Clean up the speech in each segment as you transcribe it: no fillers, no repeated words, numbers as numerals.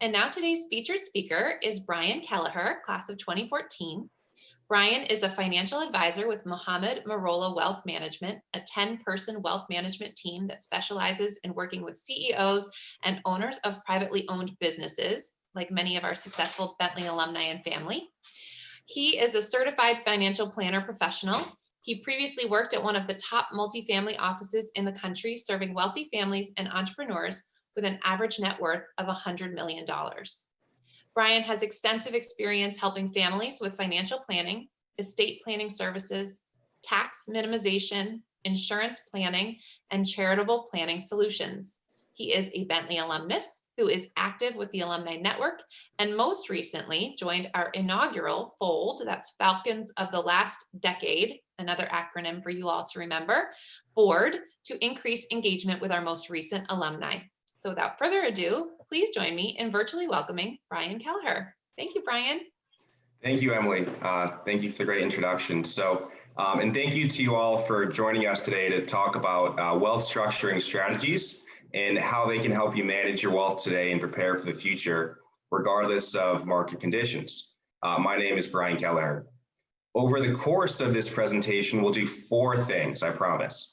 And now today's featured speaker is Brian Kelleher, class of 2014. Brian is a financial advisor with Mohamed-Merola Wealth Management, a 10-person wealth management team that specializes in working with CEOs and owners of privately owned businesses, like many of our successful Bentley alumni and family. He is a certified financial planner professional. He previously worked at one of the top multifamily offices in the country, serving wealthy families and entrepreneurs with an average net worth of $100 million. Brian has extensive experience helping families with financial planning, estate planning services, tax minimization, insurance planning, and charitable planning solutions. He is a Bentley alumnus who is active with the Alumni Network and most recently joined our inaugural FOLD, that's Falcons of the Last Decade, another acronym for you all to remember, board to increase engagement with our most recent alumni. So without further ado, please join me in virtually welcoming Brian Kelleher. Thank you, Brian. Thank you, Emily. Thank you for the great introduction. And thank you to you all for joining us today to talk about wealth structuring strategies and how they can help you manage your wealth today and prepare for the future, regardless of market conditions. My name is Brian Kelleher. Over the course of this presentation, we'll do 4 things, I promise.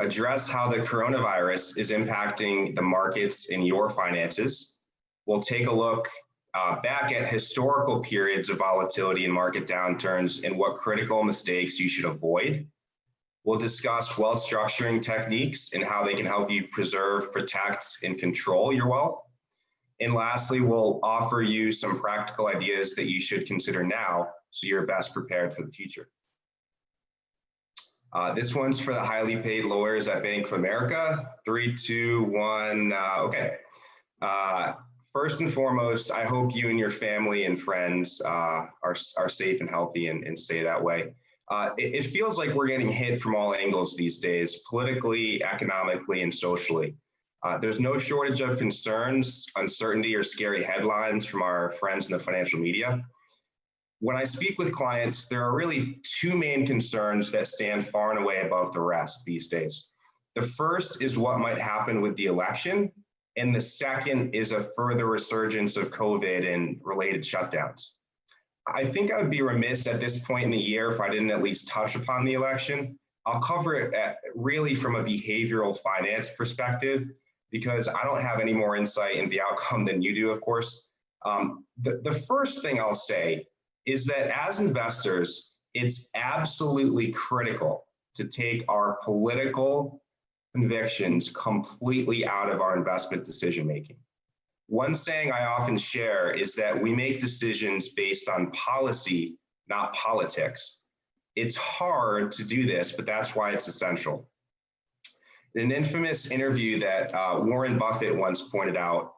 Address how the coronavirus is impacting the markets in your finances. We'll take a look back at historical periods of volatility and market downturns and what critical mistakes you should avoid. We'll discuss wealth structuring techniques and how they can help you preserve, protect, and control your wealth. And lastly, we'll offer you some practical ideas that you should consider now so you're best prepared for the future. This one's for the highly paid lawyers at Bank of America. 3, 2, 1, okay. First and foremost, I hope you and your family and friends are safe and healthy and stay that way. It feels like we're getting hit from all angles these days, politically, economically, and socially. There's no shortage of concerns, uncertainty, or scary headlines from our friends in the financial media. When I speak with clients, there are really 2 main concerns that stand far and away above the rest these days. The first is what might happen with the election, and the second is a further resurgence of COVID and related shutdowns. I think I would be remiss at this point in the year if I didn't at least touch upon the election. I'll cover it really from a behavioral finance perspective, because I don't have any more insight into the outcome than you do, of course. The first thing I'll say is that as investors, it's absolutely critical to take our political convictions completely out of our investment decision-making. One saying I often share is that we make decisions based on policy, not politics. It's hard to do this, but that's why it's essential. An infamous interview that Warren Buffett once pointed out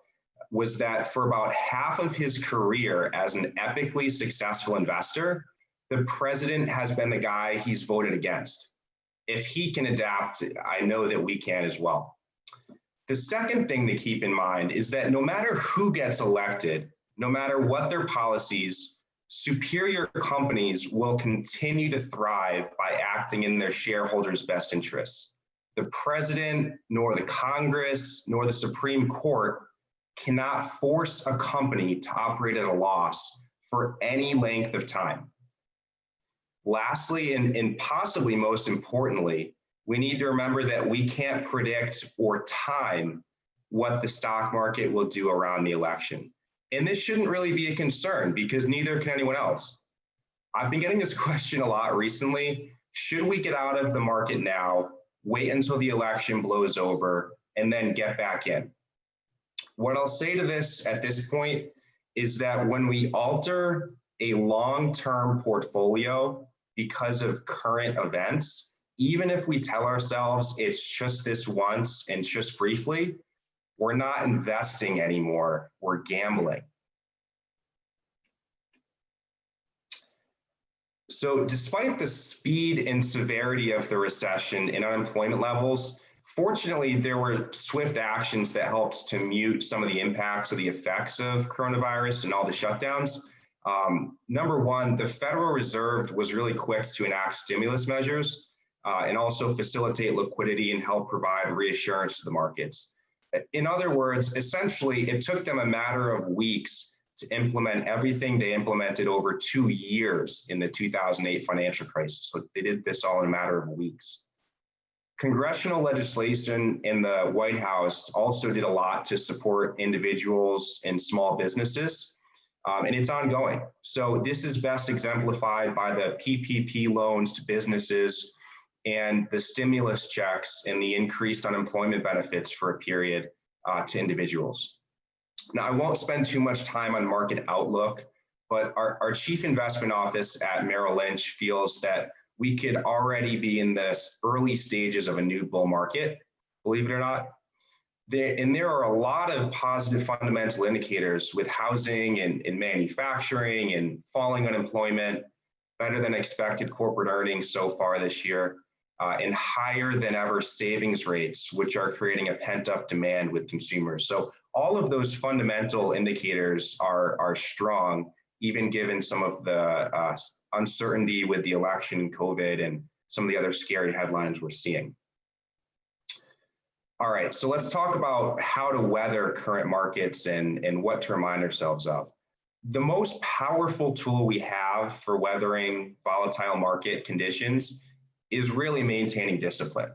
was that for about half of his career as an epically successful investor, the president has been the guy he's voted against. If he can adapt, I know that we can as well. The second thing to keep in mind is that no matter who gets elected, no matter what their policies, superior companies will continue to thrive by acting in their shareholders' best interests. The president, nor the Congress, nor the Supreme Court cannot force a company to operate at a loss for any length of time. Lastly, and possibly most importantly, we need to remember that we can't predict or time what the stock market will do around the election. And this shouldn't really be a concern because neither can anyone else. I've been getting this question a lot recently. Should we get out of the market now, wait until the election blows over, and then get back in? What I'll say to this at this point is that when we alter a long-term portfolio because of current events, even if we tell ourselves it's just this once and just briefly, we're not investing anymore, we're gambling. So despite the speed and severity of the recession and unemployment levels, fortunately, there were swift actions that helped to mute some of the impacts of the effects of coronavirus and all the shutdowns. Number one, the Federal Reserve was really quick to enact stimulus measures and also facilitate liquidity and help provide reassurance to the markets. In other words, essentially, it took them a matter of weeks to implement everything they implemented over 2 years in the 2008 financial crisis. So they did this all in a matter of weeks. Congressional legislation in the White House also did a lot to support individuals and small businesses, and it's ongoing. So this is best exemplified by the PPP loans to businesses and the stimulus checks and the increased unemployment benefits for a period to individuals. Now, I won't spend too much time on market outlook, but our chief investment office at Merrill Lynch feels that we could already be in the early stages of a new bull market, believe it or not. There are a lot of positive fundamental indicators with housing and manufacturing and falling unemployment, better than expected corporate earnings so far this year, and higher than ever savings rates, which are creating a pent-up demand with consumers. So all of those fundamental indicators are strong, even given some of the uncertainty with the election and COVID and some of the other scary headlines we're seeing. All right, so let's talk about how to weather current markets and what to remind ourselves of. The most powerful tool we have for weathering volatile market conditions is really maintaining discipline.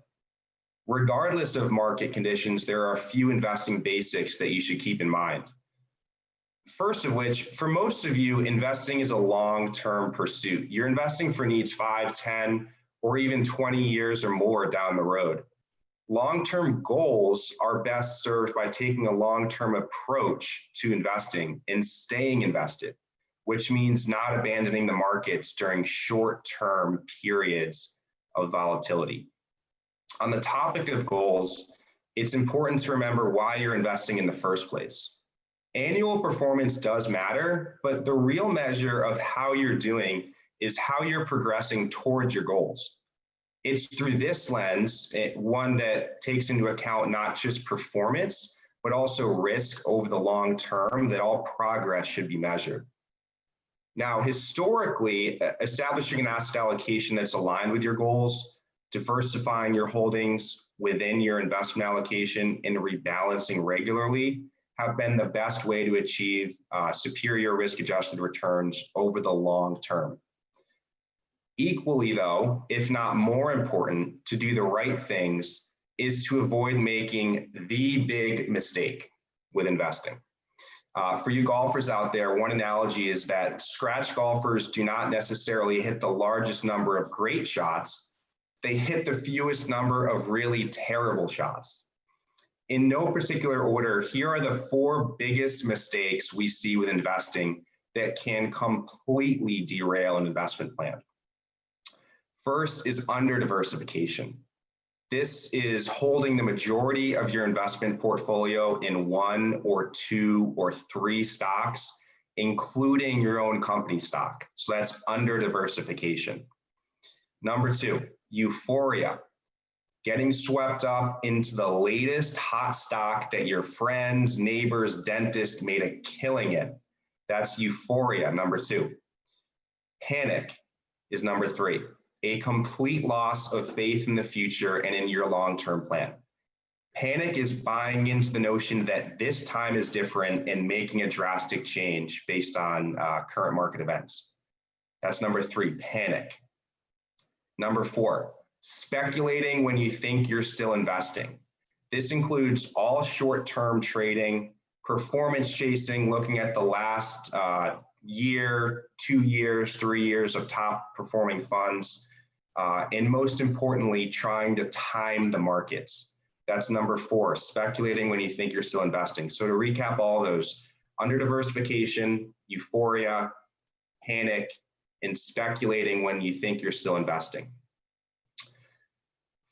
Regardless of market conditions, there are a few investing basics that you should keep in mind. First of which, for most of you, investing is a long-term pursuit. You're investing for needs 5, 10, or even 20 years or more down the road. Long-term goals are best served by taking a long-term approach to investing and staying invested, which means not abandoning the markets during short-term periods of volatility. On the topic of goals, it's important to remember why you're investing in the first place. Annual performance does matter, but the real measure of how you're doing is how you're progressing towards your goals. It's through this lens, one that takes into account not just performance, but also risk over the long term, that all progress should be measured. Now, historically, establishing an asset allocation that's aligned with your goals, diversifying your holdings within your investment allocation, and rebalancing regularly have been the best way to achieve superior risk-adjusted returns over the long term. Equally though, if not more important, to do the right things is to avoid making the big mistake with investing. For you golfers out there, one analogy is that scratch golfers do not necessarily hit the largest number of great shots, they hit the fewest number of really terrible shots. In no particular order, here are the 4 biggest mistakes we see with investing that can completely derail an investment plan. First is under-diversification. This is holding the majority of your investment portfolio in 1 or 2 or 3 stocks, including your own company stock. So that's under-diversification. Number 2, euphoria. Getting swept up into the latest hot stock that your friends, neighbors, dentist made a killing in. That's euphoria, number 2. Panic is number 3. A complete loss of faith in the future and in your long-term plan. Panic is buying into the notion that this time is different and making a drastic change based on current market events. That's number 3, panic. Number 4, speculating when you think you're still investing. This includes all short-term trading, performance chasing, looking at the last year, 2 years, 3 years of top performing funds, and most importantly, trying to time the markets. That's number 4, speculating when you think you're still investing. So to recap all those, under diversification, euphoria, panic, and speculating when you think you're still investing.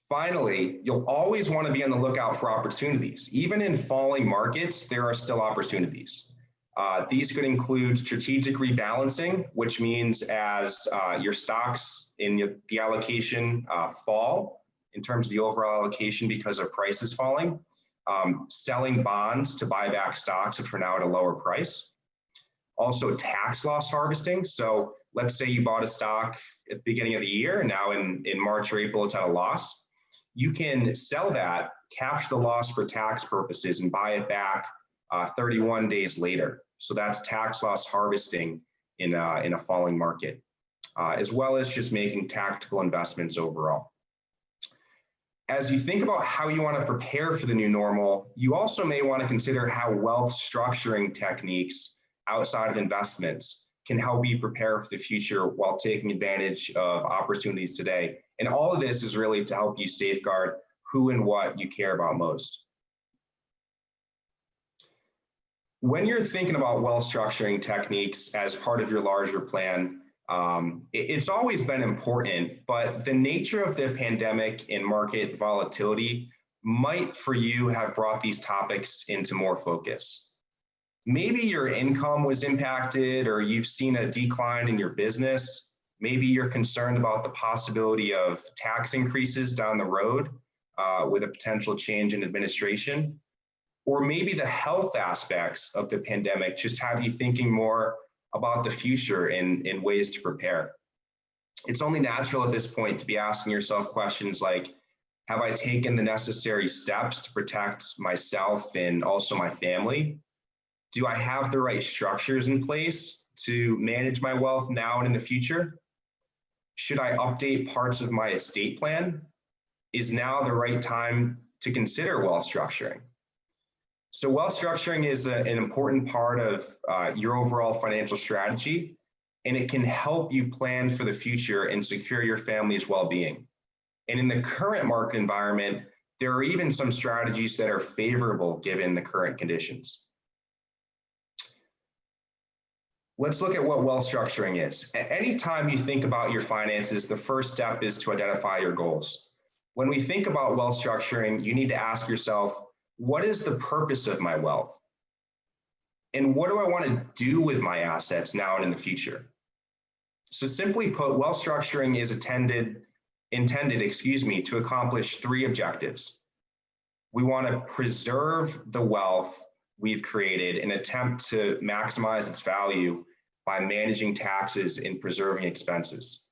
Finally, you'll always want to be on the lookout for opportunities. Even in falling markets, there are still opportunities. These could include strategic rebalancing, which means as your stocks in the allocation fall in terms of the overall allocation because of prices falling, selling bonds to buy back stocks which are now at a lower price. Also tax loss harvesting. So let's say you bought a stock at the beginning of the year and now in March or April it's at a loss. you can sell that, capture the loss for tax purposes, and buy it back 31 days later. So that's tax loss harvesting in a falling market, as well as just making tactical investments overall. As you think about how you want to prepare for the new normal, you also may want to consider how wealth structuring techniques outside of investments can help you prepare for the future while taking advantage of opportunities today. And all of this is really to help you safeguard who and what you care about most. When you're thinking about wealth structuring techniques as part of your larger plan, it's always been important, but the nature of the pandemic and market volatility might for you have brought these topics into more focus. Maybe your income was impacted, or you've seen a decline in your business. Maybe you're concerned about the possibility of tax increases down the road with a potential change in administration. Or maybe the health aspects of the pandemic just have you thinking more about the future in ways to prepare. It's only natural at this point to be asking yourself questions like, have I taken the necessary steps to protect myself and also my family? Do I have the right structures in place to manage my wealth now and in the future? Should I update parts of my estate plan? Is now the right time to consider wealth structuring? So wealth structuring is an important part of your overall financial strategy, and it can help you plan for the future and secure your family's well-being. And in the current market environment, there are even some strategies that are favorable given the current conditions. Let's look at what wealth structuring is. Anytime you think about your finances, the first step is to identify your goals. When we think about wealth structuring, you need to ask yourself, what is the purpose of my wealth? And what do I want to do with my assets now and in the future? So simply put, wealth structuring is intended to accomplish three objectives. We want to preserve the wealth we've created and attempt to maximize its value by managing taxes and preserving expenses.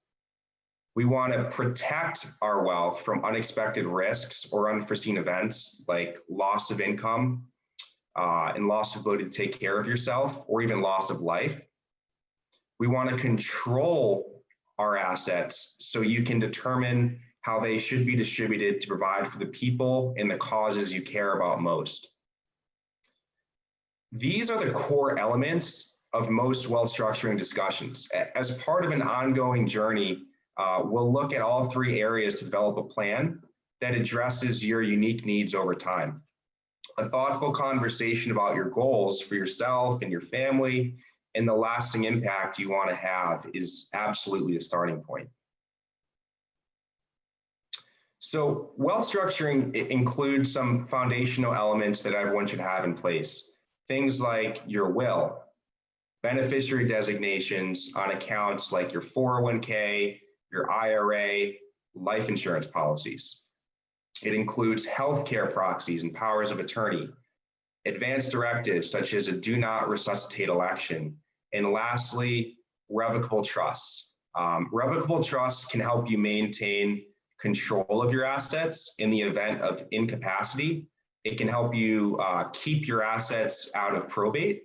We want to protect our wealth from unexpected risks or unforeseen events like loss of income and loss of ability to take care of yourself, or even loss of life. We want to control our assets so you can determine how they should be distributed to provide for the people and the causes you care about most. These are the core elements of most wealth structuring discussions. As part of an ongoing journey, we'll look at all three areas to develop a plan that addresses your unique needs over time. A thoughtful conversation about your goals for yourself and your family and the lasting impact you want to have is absolutely a starting point. So wealth structuring includes some foundational elements that everyone should have in place. Things like your will, beneficiary designations on accounts like your 401k, your IRA, life insurance policies. It includes healthcare proxies and powers of attorney, advanced directives such as a do not resuscitate election, and lastly, revocable trusts. Revocable trusts can help you maintain control of your assets in the event of incapacity. It can help you keep your assets out of probate,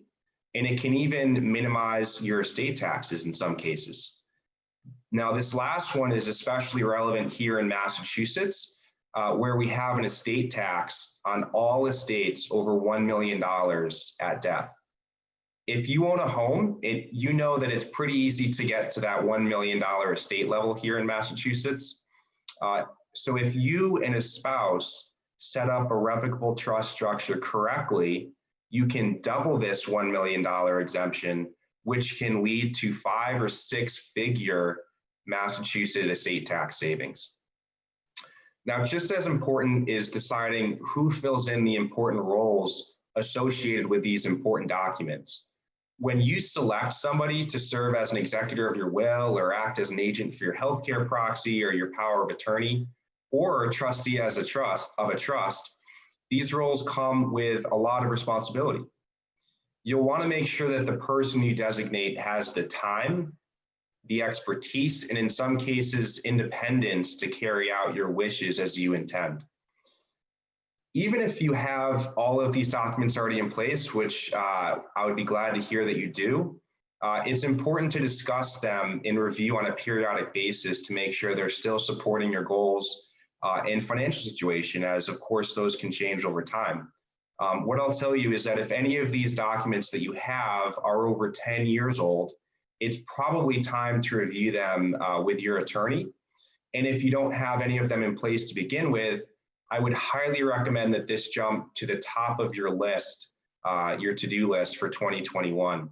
and it can even minimize your estate taxes in some cases. Now, this last one is especially relevant here in Massachusetts, where we have an estate tax on all estates over $1 million at death. If you own a home, you know that it's pretty easy to get to that $1 million estate level here in Massachusetts. So if you and a spouse set up a revocable trust structure correctly, you can double this $1 million exemption, which can lead to 5 or 6 figure Massachusetts estate tax savings. Now, just as important is deciding who fills in the important roles associated with these important documents. When you select somebody to serve as an executor of your will or act as an agent for your healthcare proxy or your power of attorney, or a trustee as a trust, these roles come with a lot of responsibility. You'll want to make sure that the person you designate has the time, the expertise, and in some cases, independence to carry out your wishes as you intend. Even if you have all of these documents already in place, which I would be glad to hear that you do, it's important to discuss them in review on a periodic basis to make sure they're still supporting your goals and financial situation, as of course those can change over time. What I'll tell you is that if any of these documents that you have are over 10 years old, it's probably time to review them with your attorney. And if you don't have any of them in place to begin with, I would highly recommend that this jump to the top of your list, your to-do list for 2021.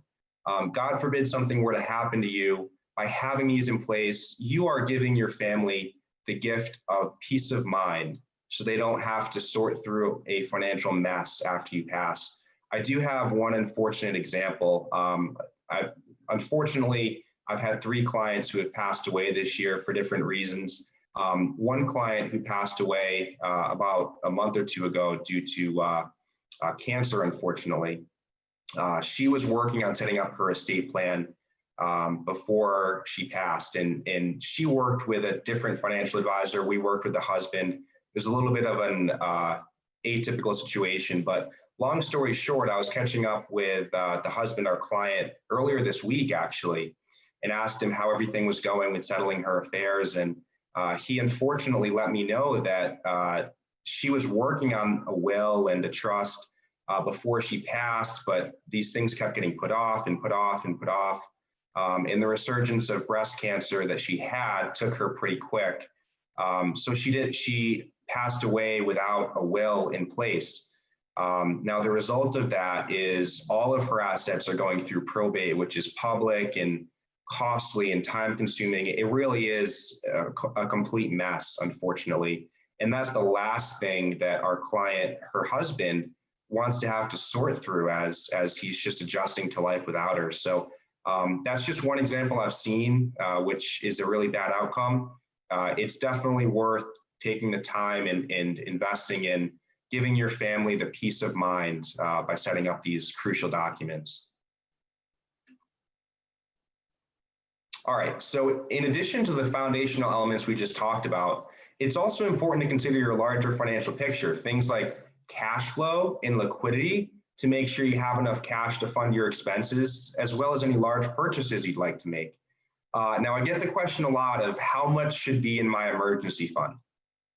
God forbid something were to happen to you. By having these in place, you are giving your family the gift of peace of mind so they don't have to sort through a financial mess after you pass. I do have one unfortunate example. Unfortunately, I've had 3 clients who have passed away this year for different reasons. One client who passed away about a month or 2 ago due to cancer, unfortunately. She was working on setting up her estate plan before she passed, and she worked with a different financial advisor. We worked with the husband. It was a little bit of an atypical situation, but long story short, I was catching up with the husband, our client, earlier this week actually, and asked him how everything was going with settling her affairs. And he unfortunately let me know that she was working on a will and a trust before she passed, but these things kept getting put off and put off and put off. And the resurgence of breast cancer that she had took her pretty quick. So she passed away without a will in place. Now the result of that is all of her assets are going through probate, which is public and costly and time consuming. It really is a complete mess, unfortunately. And that's the last thing that our client, her husband, wants to have to sort through as he's just adjusting to life without her. So that's just one example I've seen, which is a really bad outcome. It's definitely worth taking the time and investing in giving your family the peace of mind by setting up these crucial documents. All right, so in addition to the foundational elements we just talked about, it's also important to consider your larger financial picture, things like cash flow and liquidity to make sure you have enough cash to fund your expenses, as well as any large purchases you'd like to make. Now, I get the question a lot of how much should be in my emergency fund.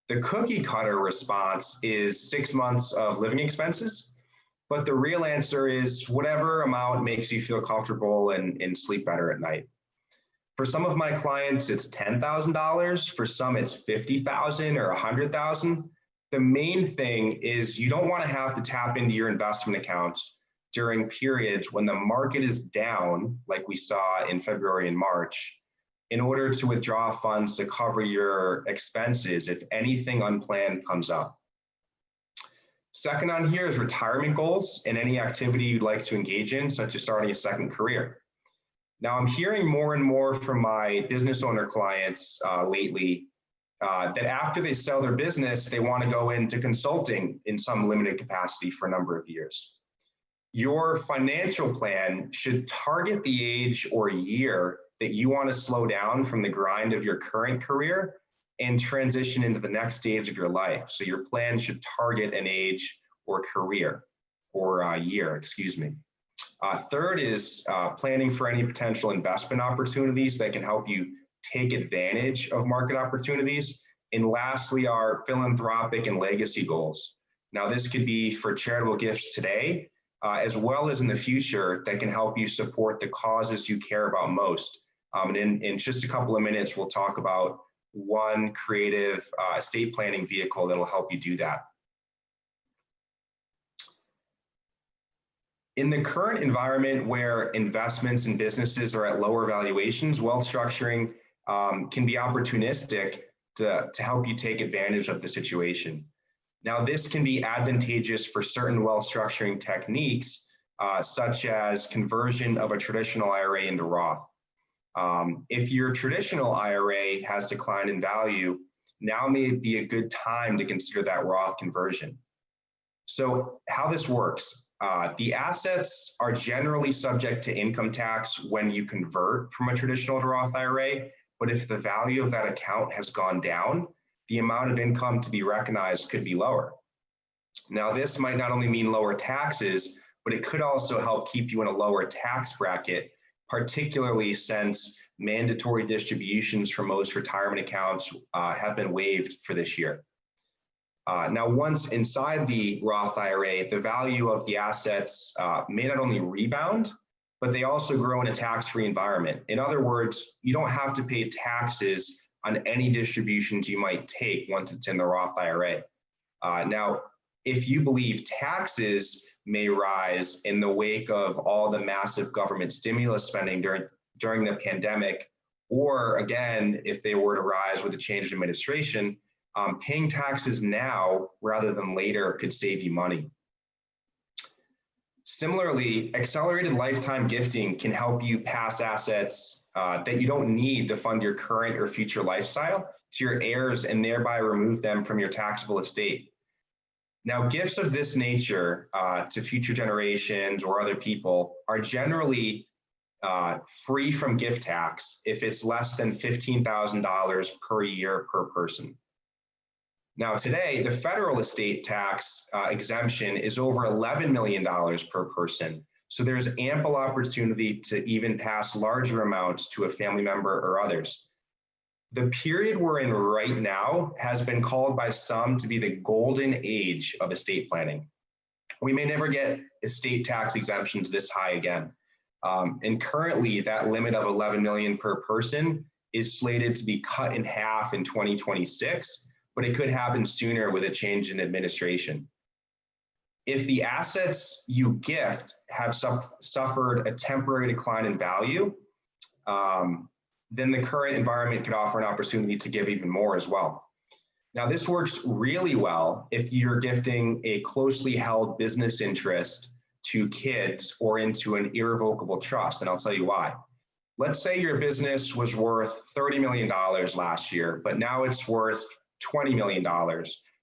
The cookie cutter response is 6 months of living expenses, but the real answer is whatever amount makes you feel comfortable and sleep better at night. For some of my clients, it's $10,000. For some, it's $50,000 or $100,000. The main thing is you don't want to have to tap into your investment accounts during periods when the market is down, like we saw in February and March, in order to withdraw funds to cover your expenses if anything unplanned comes up. Second on here is retirement goals and any activity you'd like to engage in, such as starting a second career. Now, I'm hearing more and more from my business owner clients lately that after they sell their business, they want to go into consulting in some limited capacity for a number of years. Your financial plan should target the age or year that you want to slow down from the grind of your current career and transition into the next stage of your life. So your plan should target an age or career or year, excuse me. Third is planning for any potential investment opportunities that can help you take advantage of market opportunities. And lastly, are philanthropic and legacy goals. Now, this could be for charitable gifts today, as well as in the future that can help you support the causes you care about most. And in just a couple of minutes, we'll talk about one creative estate planning vehicle that'll help you do that. In the current environment where investments and businesses are at lower valuations, wealth structuring can be opportunistic to help you take advantage of the situation. Now, this can be advantageous for certain wealth structuring techniques, such as conversion of a traditional IRA into Roth. If your traditional IRA has declined in value, now may be a good time to consider that Roth conversion. So how this works, The assets are generally subject to income tax when you convert from a traditional to Roth IRA, but if the value of that account has gone down, the amount of income to be recognized could be lower. Now, this might not only mean lower taxes, but it could also help keep you in a lower tax bracket, particularly since mandatory distributions for most retirement accounts have been waived for this year. Now, once inside the Roth IRA, the value of the assets may not only rebound, but they also grow in a tax-free environment. In other words, you don't have to pay taxes on any distributions you might take once it's in the Roth IRA. Now, if you believe taxes may rise in the wake of all the massive government stimulus spending during the pandemic, or again, if they were to rise with a change in administration, paying taxes now rather than later could save you money. Similarly, accelerated lifetime gifting can help you pass assets that you don't need to fund your current or future lifestyle to your heirs and thereby remove them from your taxable estate. Now, gifts of this nature to future generations or other people are generally free from gift tax if it's less than $15,000 per year per person. Now, today, the federal estate tax exemption is over $11 million per person. So there's ample opportunity to even pass larger amounts to a family member or others. The period we're in right now has been called by some to be the golden age of estate planning. We may never get estate tax exemptions this high again. And currently that limit of 11 million per person is slated to be cut in half in 2026, but it could happen sooner with a change in administration. If the assets you gift have suffered a temporary decline in value, then the current environment could offer an opportunity to give even more as well. Now, this works really well if you're gifting a closely held business interest to kids or into an irrevocable trust, and I'll tell you why. Let's say your business was worth $30 million last year, but now it's worth $20 million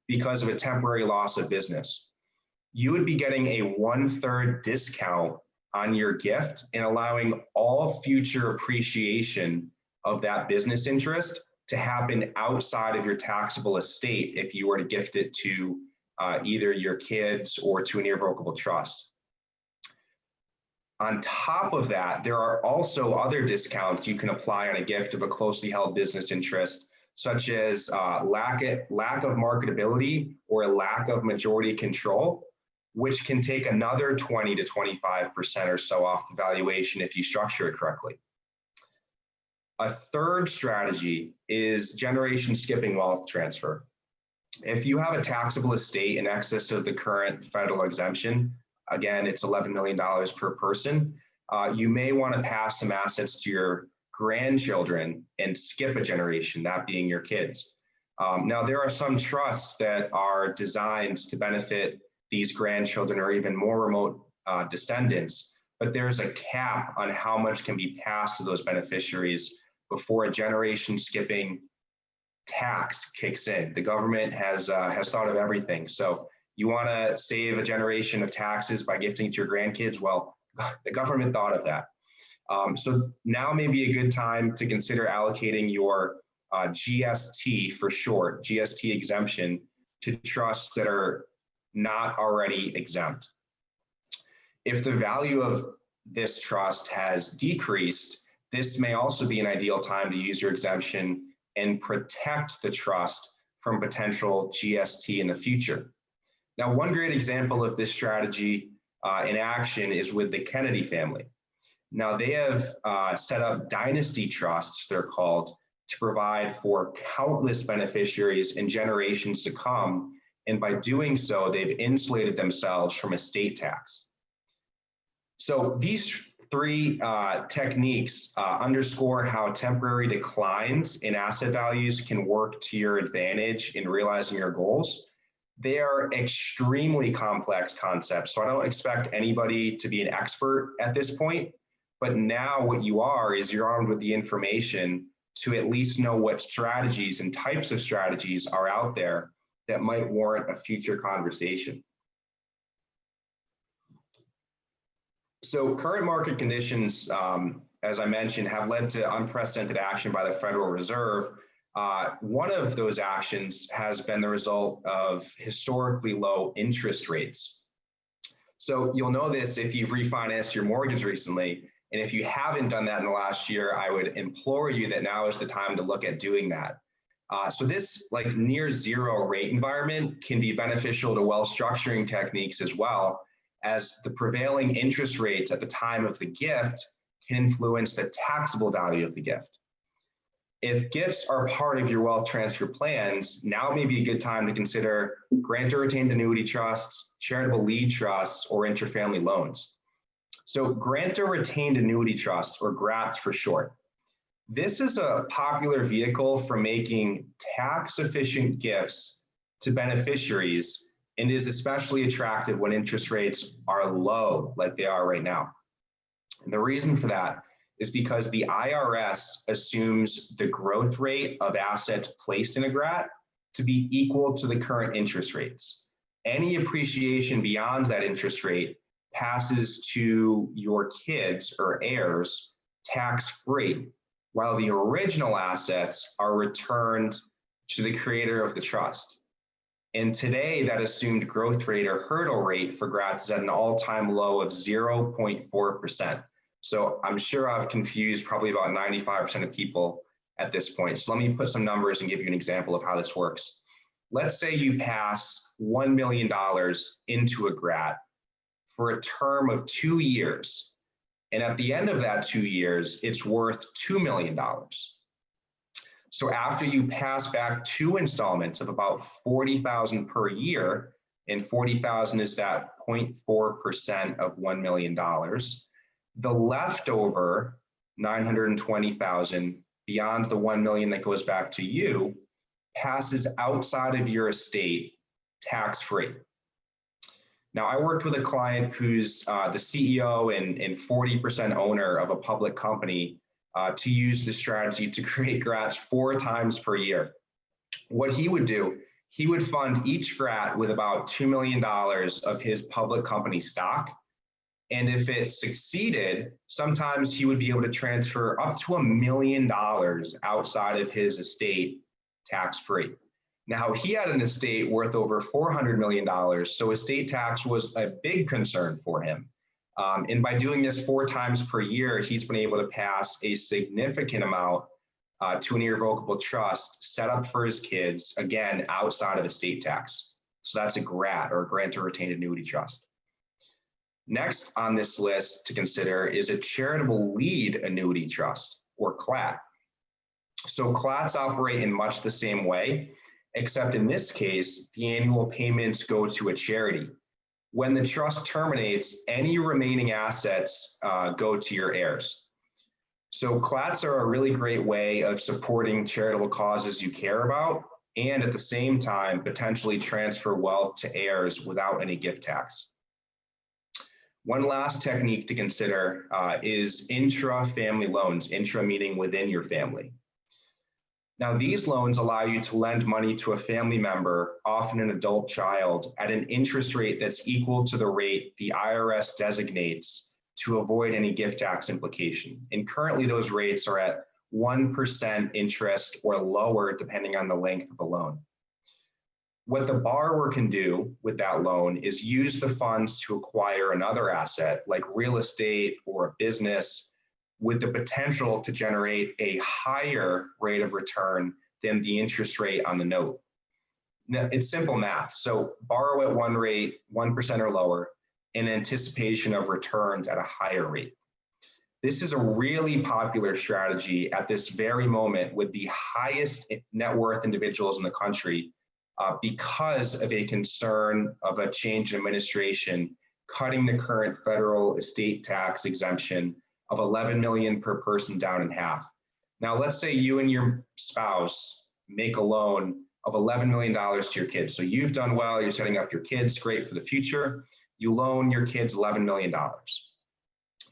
because of a temporary loss of business. You would be getting a 1/3 discount on your gift and allowing all future appreciation of that business interest to happen outside of your taxable estate if you were to gift it to either your kids or to an irrevocable trust. On top of that, there are also other discounts you can apply on a gift of a closely held business interest, such as lack of marketability or a lack of majority control, which can take another 20 to 25% or so off the valuation if you structure it correctly. A third strategy is generation skipping wealth transfer. If you have a taxable estate in excess of the current federal exemption, again, it's $11 million per person, you may want to pass some assets to your grandchildren and skip a generation, that being your kids. Now, there are some trusts that are designed to benefit these grandchildren or even more remote descendants, but there's a cap on how much can be passed to those beneficiaries before a generation skipping tax kicks in. The government has thought of everything. So you want to save a generation of taxes by gifting to your grandkids? Well, the government thought of that. So now may be a good time to consider allocating your GST, for short, GST exemption, to trusts that are not already exempt. If the value of this trust has decreased, this may also be an ideal time to use your exemption and protect the trust from potential GST in the future. Now, one great example of this strategy in action is with the Kennedy family. Now, they have set up dynasty trusts, they're called, to provide for countless beneficiaries in generations to come. And by doing so, they've insulated themselves from estate tax. So these three techniques underscore how temporary declines in asset values can work to your advantage in realizing your goals. They are extremely complex concepts, so I don't expect anybody to be an expert at this point, but now what you are is you're armed with the information to at least know what strategies and types of strategies are out there that might warrant a future conversation. So current market conditions, as I mentioned, have led to unprecedented action by the Federal Reserve. One of those actions has been the result of historically low interest rates. So you'll know this if you've refinanced your mortgage recently. And if you haven't done that in the last year, I would implore you that now is the time to look at doing that. So this like near zero rate environment can be beneficial to wealth structuring techniques as well, as the prevailing interest rates at the time of the gift can influence the taxable value of the gift. If gifts are part of your wealth transfer plans, now may be a good time to consider grantor retained annuity trusts, charitable lead trusts, or interfamily loans. So grantor retained annuity trusts, or GRATs for short. This is a popular vehicle for making tax-efficient gifts to beneficiaries and is especially attractive when interest rates are low, like they are right now. And the reason for that is because the IRS assumes the growth rate of assets placed in a GRAT to be equal to the current interest rates. Any appreciation beyond that interest rate passes to your kids or heirs tax-free, while the original assets are returned to the creator of the trust. And today, that assumed growth rate or hurdle rate for GRATs is at an all-time low of 0.4%. So I'm sure I've confused probably about 95% of people at this point. So let me put some numbers and give you an example of how this works. Let's say you pass $1 million into a GRAT for a term of 2 years. And at the end of that 2 years, it's worth $2 million. So after you pass back 2 installments of about $40,000 per year, and $40,000 is that 0.4% of $1 million, the leftover $920,000 beyond the $1 million that goes back to you passes outside of your estate tax-free. Now, I worked with a client who's the CEO and 40% owner of a public company to use this strategy to create GRATs 4 times per year. What he would do, he would fund each GRAT with about $2 million of his public company stock. And if it succeeded, sometimes he would be able to transfer up to $1 million outside of his estate tax-free. Now, he had an estate worth over $400 million, so estate tax was a big concern for him. And by doing this 4 times per year, he's been able to pass a significant amount to an irrevocable trust set up for his kids, again, outside of estate tax. So that's a GRAT, or a grantor retained annuity trust. Next on this list to consider is a charitable lead annuity trust, or CLAT. So CLATs operate in much the same way, except in this case, the annual payments go to a charity. When the trust terminates, any remaining assets go to your heirs. So CLATs are a really great way of supporting charitable causes you care about, and at the same time, potentially transfer wealth to heirs without any gift tax. One last technique to consider is intra-family loans, intra meaning within your family. Now, these loans allow you to lend money to a family member, often an adult child, at an interest rate that's equal to the rate the IRS designates to avoid any gift tax implication. And currently those rates are at 1% interest or lower, depending on the length of the loan. What the borrower can do with that loan is use the funds to acquire another asset like real estate or a business, with the potential to generate a higher rate of return than the interest rate on the note. Now, it's simple math. So borrow at one rate, 1% or lower, in anticipation of returns at a higher rate. This is a really popular strategy at this very moment with the highest net worth individuals in the country because of a concern of a change in administration, cutting the current federal estate tax exemption of $11 million per person down in half. Now, let's say you and your spouse make a loan of $11 million to your kids. So you've done well, you're setting up your kids, great for the future. You loan your kids $11 million.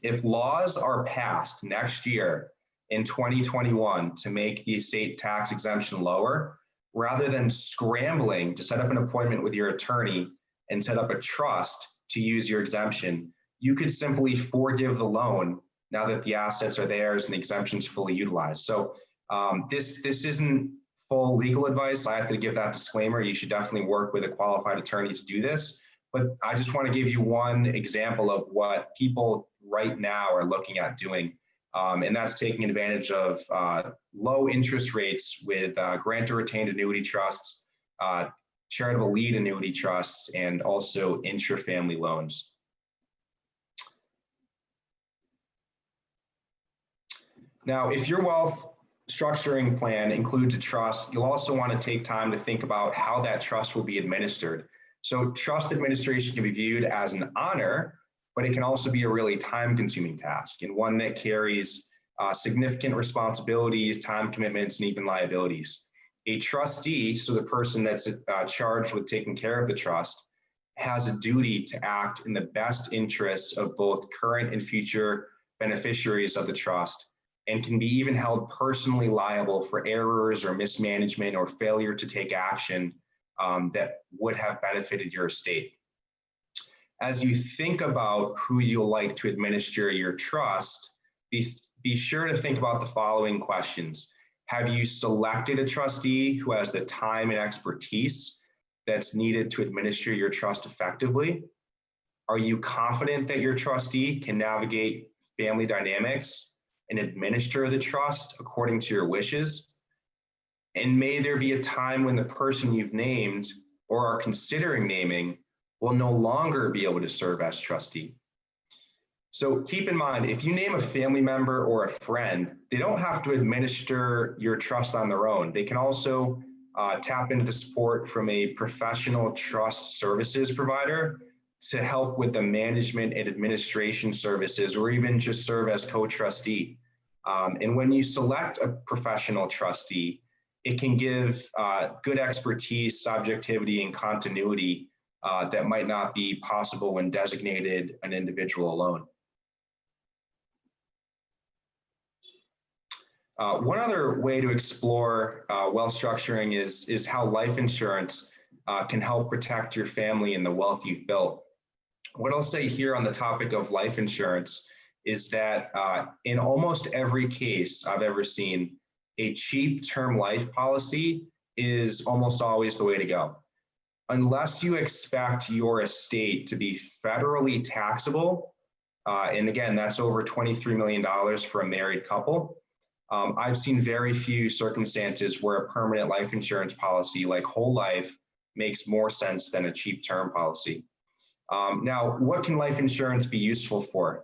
If laws are passed next year in 2021 to make the estate tax exemption lower, rather than scrambling to set up an appointment with your attorney and set up a trust to use your exemption, you could simply forgive the loan now that the assets are theirs and the exemption's fully utilized. So this isn't full legal advice. I have to give that disclaimer. You should definitely work with a qualified attorney to do this. But I just want to give you one example of what people right now are looking at doing. And that's taking advantage of low interest rates with grantor retained annuity trusts, charitable lead annuity trusts, and also intra-family loans. Now, if your wealth structuring plan includes a trust, you'll also want to take time to think about how that trust will be administered. So trust administration can be viewed as an honor, but it can also be a really time-consuming task, and one that carries significant responsibilities, time commitments, and even liabilities. A trustee, so the person that's charged with taking care of the trust, has a duty to act in the best interests of both current and future beneficiaries of the trust, and can be even held personally liable for errors or mismanagement or failure to take action that would have benefited your estate. As you think about who you'll like to administer your trust, be sure to think about the following questions. Have you selected a trustee who has the time and expertise that's needed to administer your trust effectively? Are you confident that your trustee can navigate family dynamics and administer the trust according to your wishes? And may there be a time when the person you've named or are considering naming will no longer be able to serve as trustee? So keep in mind, if you name a family member or a friend, they don't have to administer your trust on their own. They can also tap into the support from a professional trust services provider to help with the management and administration services, or even just serve as co-trustee. And when you select a professional trustee, it can give good expertise, subjectivity, and continuity that might not be possible when designated an individual alone. One other way to explore wealth structuring is how life insurance can help protect your family and the wealth you've built. What I'll say here on the topic of life insurance is that in almost every case I've ever seen, a cheap term life policy is almost always the way to go. Unless you expect your estate to be federally taxable, and again, that's over $23 million for a married couple, I've seen very few circumstances where a permanent life insurance policy like whole life makes more sense than a cheap term policy. Now, what can life insurance be useful for?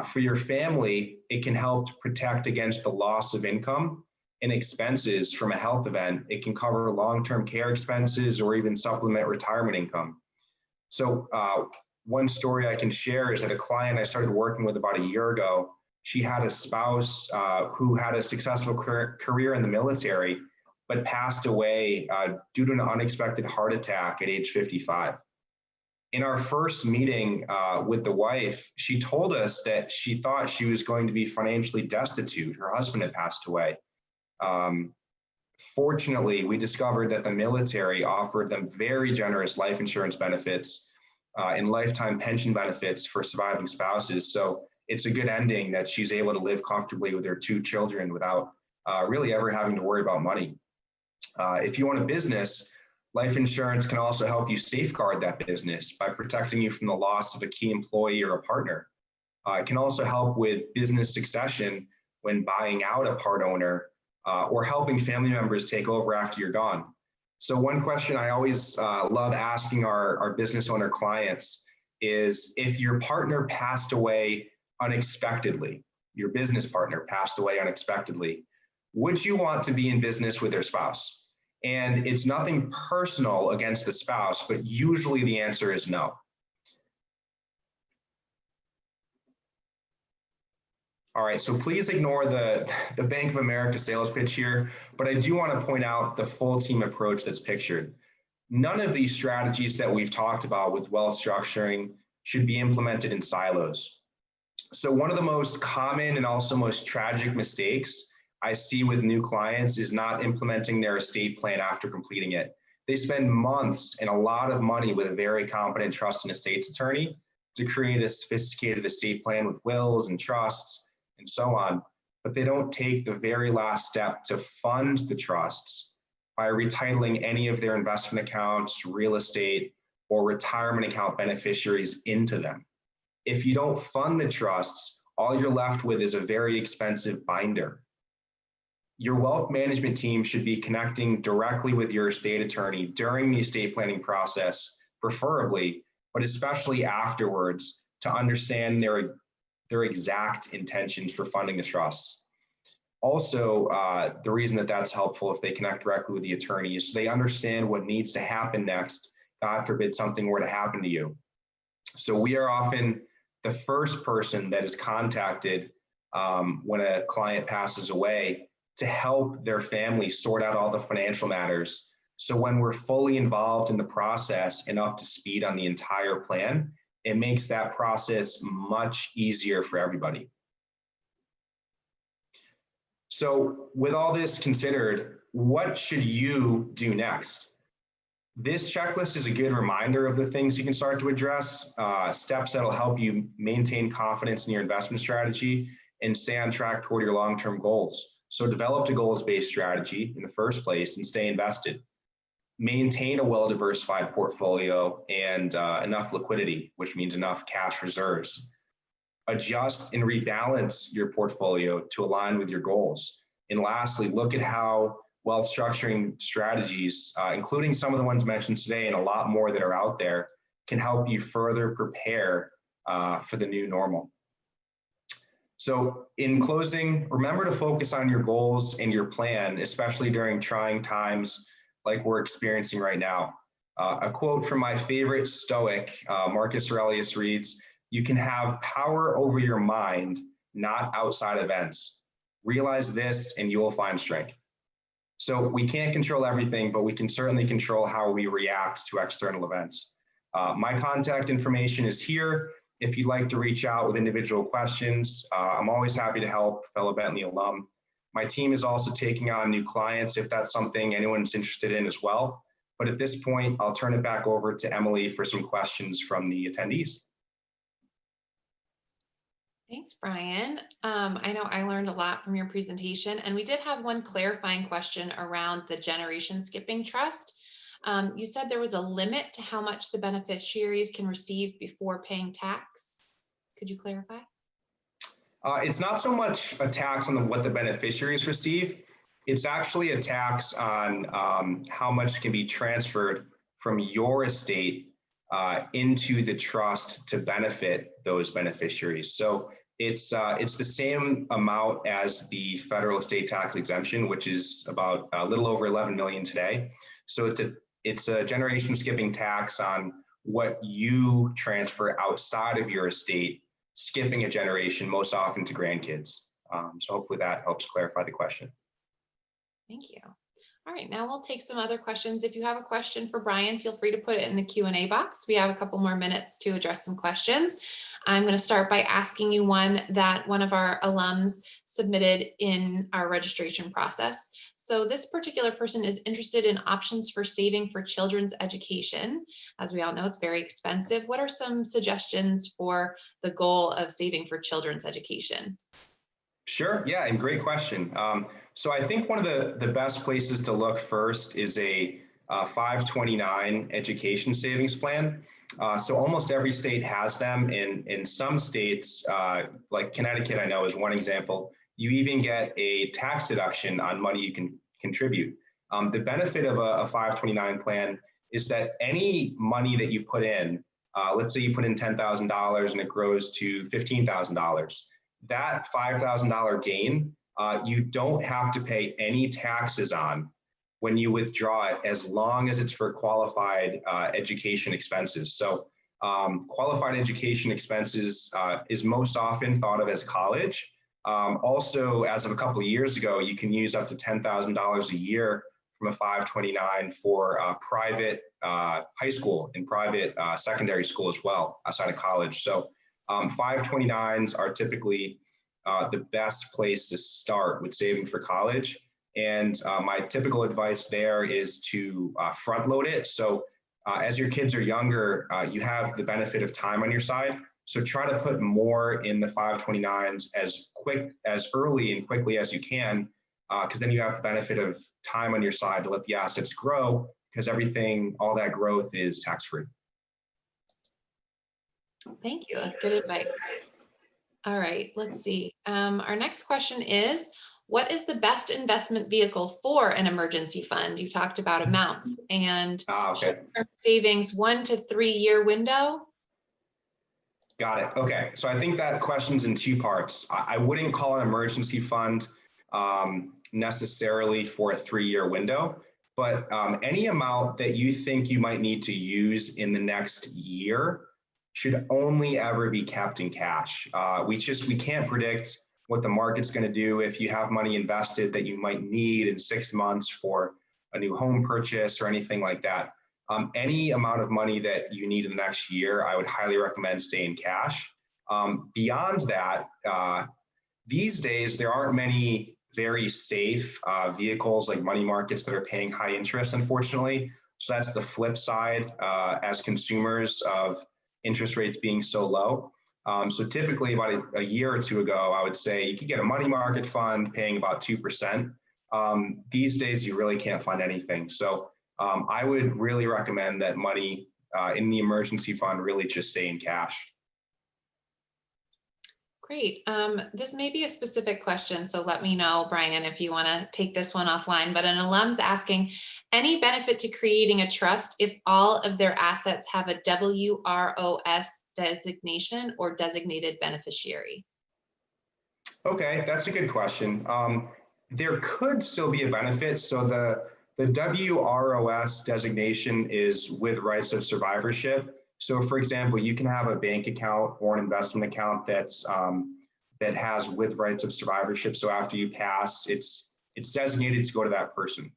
For your family, it can help to protect against the loss of income and expenses from a health event. It can cover long-term care expenses or even supplement retirement income. So one story I can share is that a client I started working with about a year ago, she had a spouse who had a successful career in the military, but passed away due to an unexpected heart attack at age 55. In our first meeting with the wife, she told us that she thought she was going to be financially destitute. Her husband had passed away. Fortunately, we discovered that the military offered them very generous life insurance benefits and lifetime pension benefits for surviving spouses. So it's a good ending that she's able to live comfortably with her 2 children without really ever having to worry about money. If you own a business, life insurance can also help you safeguard that business by protecting you from the loss of a key employee or a partner. It can also help with business succession when buying out a part owner or helping family members take over after you're gone. So one question I always love asking our business owner clients is, if your partner passed away unexpectedly, your business partner passed away unexpectedly, would you want to be in business with their spouse? And it's nothing personal against the spouse, but usually the answer is no. All right, so please ignore the Bank of America sales pitch here, but I do want to point out the full team approach that's pictured. None of these strategies that we've talked about with wealth structuring should be implemented in silos. So one of the most common and also most tragic mistakes I see with new clients is not implementing their estate plan after completing it. They spend months and a lot of money with a very competent trust and estates attorney to create a sophisticated estate plan with wills and trusts and so on, but they don't take the very last step to fund the trusts by retitling any of their investment accounts, real estate, or retirement account beneficiaries into them. If you don't fund the trusts, all you're left with is a very expensive binder. Your wealth management team should be connecting directly with your estate attorney during the estate planning process, preferably, but especially afterwards, to understand their exact intentions for funding the trusts. Also, the reason that that's helpful if they connect directly with the attorney is so they understand what needs to happen next. God forbid something were to happen to you. So we are often the first person that is contacted when a client passes away to help their family sort out all the financial matters. So when we're fully involved in the process and up to speed on the entire plan, it makes that process much easier for everybody. So with all this considered, what should you do next? This checklist is a good reminder of the things you can start to address, steps that'll help you maintain confidence in your investment strategy and stay on track toward your long-term goals. So develop a goals-based strategy in the first place and stay invested. Maintain a well-diversified portfolio and enough liquidity, which means enough cash reserves. Adjust and rebalance your portfolio to align with your goals. And lastly, look at how wealth structuring strategies, including some of the ones mentioned today and a lot more that are out there, can help you further prepare for the new normal. So in closing, remember to focus on your goals and your plan, especially during trying times like we're experiencing right now. A quote from my favorite Stoic, Marcus Aurelius, reads, "You can have power over your mind, not outside events. Realize this and you will find strength." So we can't control everything, but we can certainly control how we react to external events. My contact information is here. If you'd like to reach out with individual questions, I'm always happy to help, fellow Bentley alum. My team is also taking on new clients if that's something anyone's interested in as well. But at this point, I'll turn it back over to Emily for some questions from the attendees. Thanks, Brian. I know I learned a lot from your presentation, and we did have one clarifying question around the generation skipping trust. You said there was a limit to how much the beneficiaries can receive before paying tax. Could you clarify? It's not so much a tax on what the beneficiaries receive. It's actually a tax on how much can be transferred from your estate into the trust to benefit those beneficiaries. So it's the same amount as the federal estate tax exemption, which is about a little over 11 million today. So it's a generation skipping tax on what you transfer outside of your estate, skipping a generation, most often to grandkids. So hopefully that helps clarify the question. Thank you. All right, now we'll take some other questions. If you have a question for Brian, feel free to put it in the Q&A box. We have a couple more minutes to address some questions. I'm going to start by asking you one that one of our alums submitted in our registration process. So this particular person is interested in options for saving for children's education. As we all know, it's very expensive. What are some suggestions for the goal of saving for children's education? Sure, yeah, and great question. So I think one of the best places to look first is a 529 education savings plan. So almost every state has them. In some states, like Connecticut, I know is one example, you even get a tax deduction on money you can contribute. The benefit of a 529 plan is that any money that you put in, let's say you put in $10,000 and it grows to $15,000, that $5,000 gain, you don't have to pay any taxes on when you withdraw it, as long as it's for qualified education expenses. So qualified education expenses is most often thought of as college. Also, as of a couple of years ago, you can use up to $10,000 a year from a 529 for private high school and private secondary school as well, outside of college. So 529s are typically the best place to start with saving for college. And my typical advice there is to front load it. So As your kids are younger, you have the benefit of time on your side. So try to put more in the 529s as early and quickly as you can, because then you have the benefit of time on your side to let the assets grow, because all that growth is tax-free. Thank you. Good advice. All right, let's see. Our next question is, what is the best investment vehicle for an emergency fund? You talked about amounts and short-term savings, 1 to 3 year window. Got it. Okay. So I think that question's in two parts. I wouldn't call an emergency fund necessarily for a 3-year window, but any amount that you think you might need to use in the next year should only ever be kept in cash. We can't predict what the market's going to do. If you have money invested that you might need in 6 months for a new home purchase or anything like that, any amount of money that you need in the next year, I would highly recommend staying cash. Beyond that, these days, there aren't many very safe vehicles like money markets that are paying high interest, unfortunately. So that's the flip side as consumers of interest rates being so low. So typically about a year or two ago, I would say you could get a money market fund paying about 2%. These days, you really can't find anything. So I would really recommend that money in the emergency fund really just stay in cash. Great. This may be a specific question, so let me know, Brian, if you want to take this one offline. But an alum's asking, any benefit to creating a trust if all of their assets have a WROS designation or designated beneficiary? Okay, that's a good question. There could still be a benefit. So the WROS designation is with rights of survivorship. So for example, you can have a bank account or an investment account that has with rights of survivorship. So after you pass, it's designated to go to that person.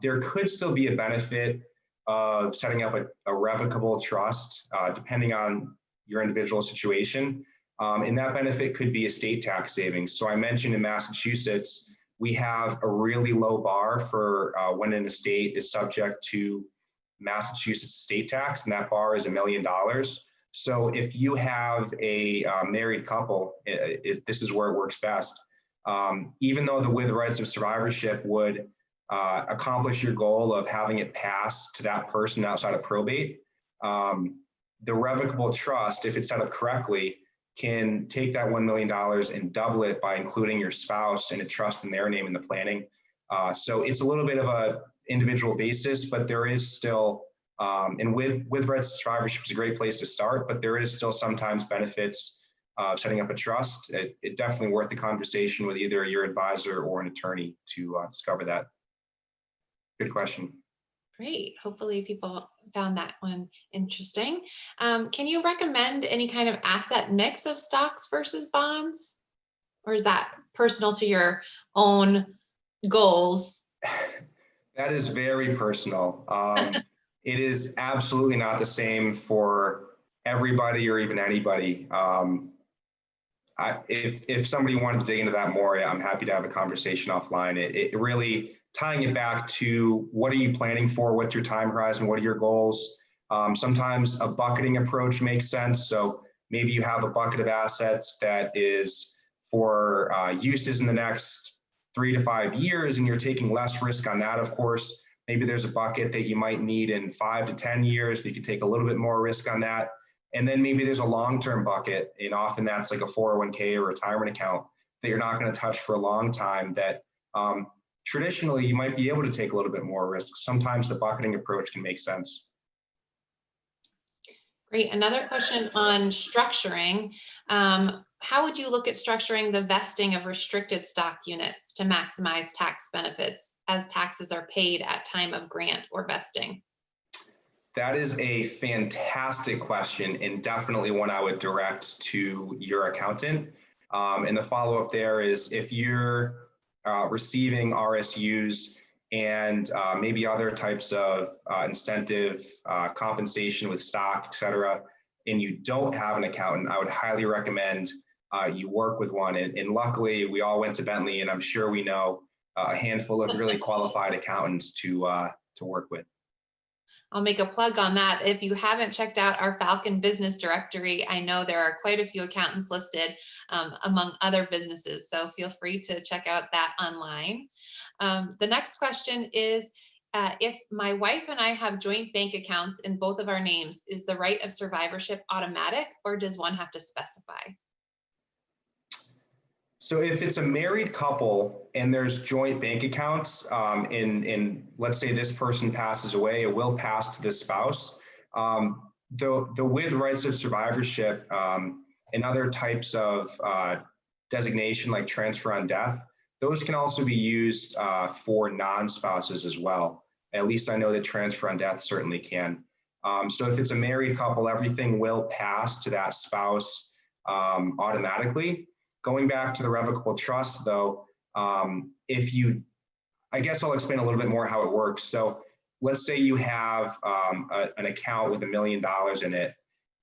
There could still be a benefit of setting up a revocable trust, depending on your individual situation. And that benefit could be estate tax savings. So I mentioned in Massachusetts, we have a really low bar for when an estate is subject to Massachusetts estate tax, and that bar is $1 million. So if you have a married couple, this is where it works best. Even though the with rights of survivorship would accomplish your goal of having it pass to that person outside of probate, the revocable trust, if it's set up correctly, can take that $1 million and double it by including your spouse in a trust in their name in the planning. So it's a little bit of a individual basis, but there is still, and with rights of survivorship is a great place to start, but there is still sometimes benefits of setting up a trust. It's definitely worth the conversation with either your advisor or an attorney to discover that. Good question. Great. Hopefully people found that one interesting. Can you recommend any kind of asset mix of stocks versus bonds? Or is that personal to your own goals? That is very personal. It is absolutely not the same for everybody or even anybody. If somebody wanted to dig into that more, I'm happy to have a conversation offline. It really, tying it back to what are you planning for, what's your time horizon, what are your goals? Sometimes a bucketing approach makes sense. So maybe you have a bucket of assets that is for uses in the next 3 to 5 years, and you're taking less risk on that, of course. Maybe there's a bucket that you might need in 5 to 10 years, but you can take a little bit more risk on that. And then maybe there's a long-term bucket, and often that's like a 401k or retirement account that you're not going to touch for a long time that traditionally you might be able to take a little bit more risk. Sometimes the bucketing approach can make sense. Great. Another question on structuring. How would you look at structuring the vesting of restricted stock units to maximize tax benefits as taxes are paid at time of grant or vesting? That is a fantastic question, and definitely one I would direct to your accountant. And the follow-up there is if you're receiving RSUs and maybe other types of incentive compensation with stock, et cetera, and you don't have an accountant, I would highly recommend you work with one. And luckily, we all went to Bentley, and I'm sure we know a handful of really qualified accountants to work with. I'll make a plug on that. If you haven't checked out our Falcon Business Directory, I know there are quite a few accountants listed among other businesses, so feel free to check out that online. The next question is, if my wife and I have joint bank accounts in both of our names, is the right of survivorship automatic, or does one have to specify? So if it's a married couple and there's joint bank accounts, in let's say this person passes away, it will pass to the spouse. The with rights of survivorship and other types of designation like transfer on death, those can also be used for non-spouses as well. At least I know that transfer on death certainly can. So if it's a married couple, everything will pass to that spouse automatically. Going back to the revocable trust, though, I guess I'll explain a little bit more how it works. So let's say you have an account with $1 million in it,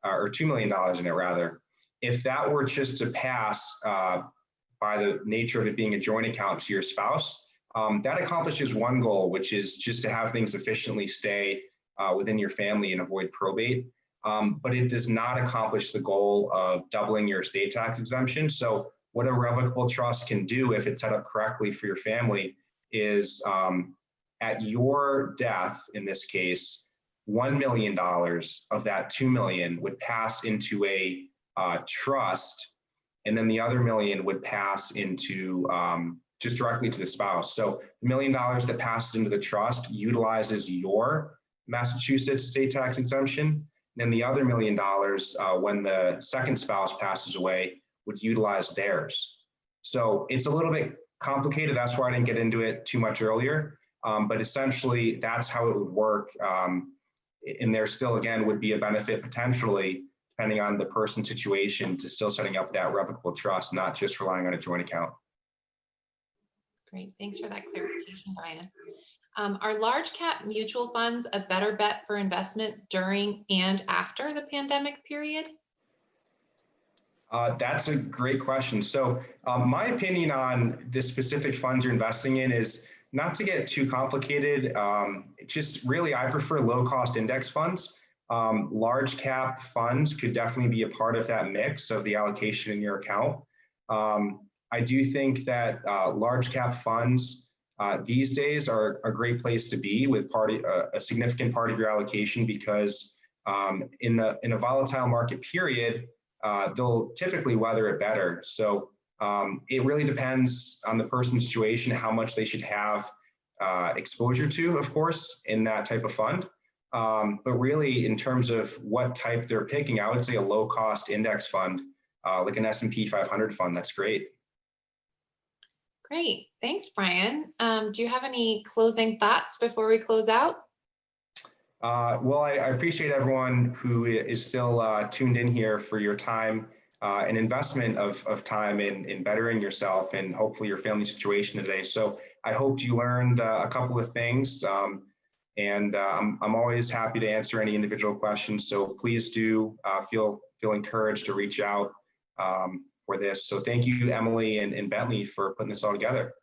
or $2 million in it, rather. If that were just to pass by the nature of it being a joint account to your spouse, that accomplishes one goal, which is just to have things efficiently stay within your family and avoid probate. But it does not accomplish the goal of doubling your estate tax exemption. So what a revocable trust can do, if it's set up correctly for your family, is at your death, in this case, $1 million of that $2 million would pass into a trust, and then the other $1 million would pass into just directly to the spouse. So the $1 million that passes into the trust utilizes your Massachusetts estate tax exemption. Then the other $1 million, when the second spouse passes away, would utilize theirs. So it's a little bit complicated. That's why I didn't get into it too much earlier. But essentially, that's how it would work. And there still, again, would be a benefit potentially, depending on the person's situation, to still setting up that revocable trust, not just relying on a joint account. Great, thanks for that clarification, Brian. Are large cap mutual funds a better bet for investment during and after the pandemic period? That's a great question. So my opinion on the specific funds you're investing in is not to get too complicated. Just really, I prefer low cost index funds. Large cap funds could definitely be a part of that mix of the allocation in your account. I do think that large cap funds these days are a great place to be with a significant part of your allocation, because in a volatile market period, they'll typically weather it better. So it really depends on the person's situation, how much they should have exposure to, of course, in that type of fund. But really, in terms of what type they're picking, I would say a low cost index fund, like an S&P 500 fund, that's great. Great, thanks, Brian. Do you have any closing thoughts before we close out? Well, I appreciate everyone who is still tuned in here for your time and investment of time in bettering yourself and hopefully your family situation today. So I hope you learned a couple of things, and I'm always happy to answer any individual questions. So please do feel encouraged to reach out for this. So thank you, Emily and Bentley, for putting this all together.